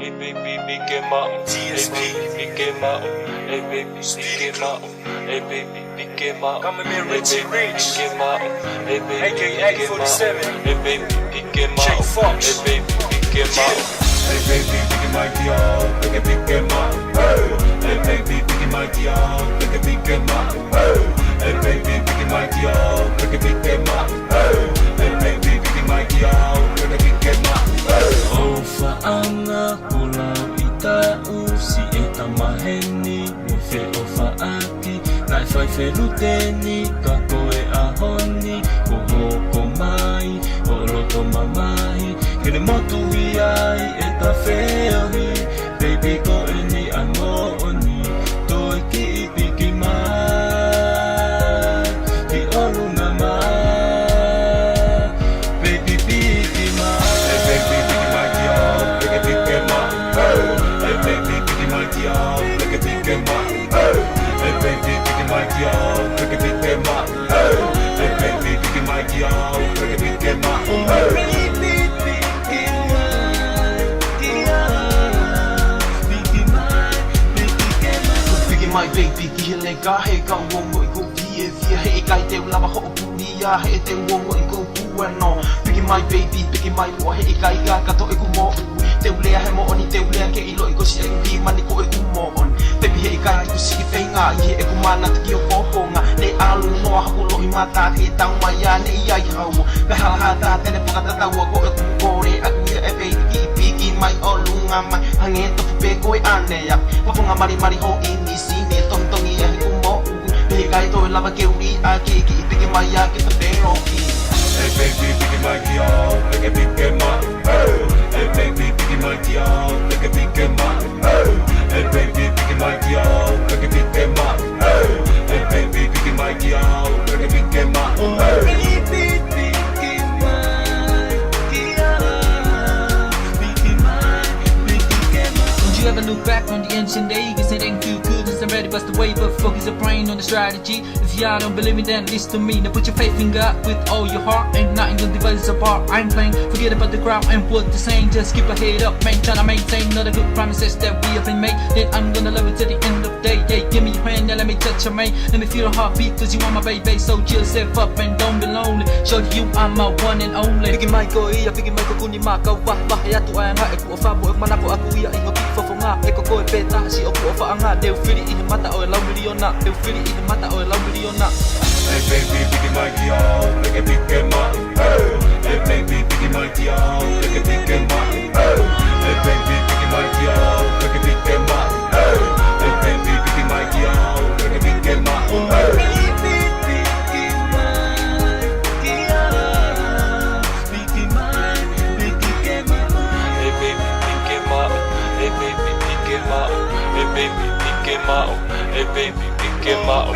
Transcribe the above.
hey baby, big him up, TSP. hey baby, big him up, hey baby, big him up, hey baby, big him up, Coming in Richie Rich, big him up, hey baby, aka big him up, 47. hey baby, big him Jay up, Fox. hey baby, big him up. Hey baby, big and mighty, oh, look at big and mighty. Hey baby, big and mighty, oh, look at big and mighty. Hey baby, big and mighty, oh, look at big and mighty. Hey baby, big and mighty, oh, look at big and mighty. O whaanga pulau i tau si e tamaheni me whe o whaaki nai whai wheru teni ka koe a honi ko hoko mai o roto mamai kene motu i ai e ta wheohi baby ko e ni a mooni toi ki i piki mai ki olunga mai baby piki mai. Hey baby, big and mighty, oh, look at big and mighty. Hey baby, big and mighty, oh, look at big and mighty. Hey baby, big and mighty, oh, look at big and mighty. Hey baby, big and mighty, oh, look at big and mighty. My baby, kihile ka he ka wongo I ko vie vie he kai te lava ho punia he te wongo I ko puano. Piki my baby, piki my mo he kai ka ka to I ko mo. Te ulea he mo oni te ulea ke ilo I ko si I mani ko I ko mo on. Baby he kai ko si fenga I e ko mana ki o poponga. Ne alu no ha ko lo I mata he tang maya ne ia I hau. Ka hala ta te ne paka ta wa ko e ko kore aku e baby piki my olunga mai hange to pe ko ane ya. Papunga mari mari ho ini si tongi ya kumo he kai to lava ke uri a ki piki mai ya ki te pero ki. Hey baby, big and mighty, oh, look at big and mighty. Hey baby, big and mighty, oh, look at big and mighty. Hey baby, big and mighty, oh, look at big and mighty. Hey baby, big and mighty, oh, look at big and mighty. Don't you ever look back on the ancient days? It ain't too good, it's ready bust the way, but focus your brain on the strategy. If y'all don't believe me, then listen to me. Now put your faith in God with all your heart, and nothing gonna divide us apart. I'm playing, forget about the crowd and what they're saying. Just keep your head up, man, tryna maintain all the good promises that we have been made. Then I'm gonna love it till the end of the day. Yeah, give me your hand, now let me touch your mane. Let me feel your heartbeat, cause you are my baby. So chill yourself up and don't be lonely. Show you I'm my one and only. Pigi mai ko ia, pigi mai ko kuni ma kau wah wah ya tu ai nga e ku fa mo mana ko aku ia I hoki fo fo nga e ko ko e peta si o ku fa nga deu fili I mata o lau miliona deu fili I mata o lau miliona. Hey baby, big and mighty, oh, look at big and mighty. Hey baby, big and mighty, oh, look at big and mighty. Hey baby, big and mighty, oh, look at big and mighty. Hey baby, big and mighty, oh, look at big and mighty. Hey baby, pick him up. Hey baby, pick him up.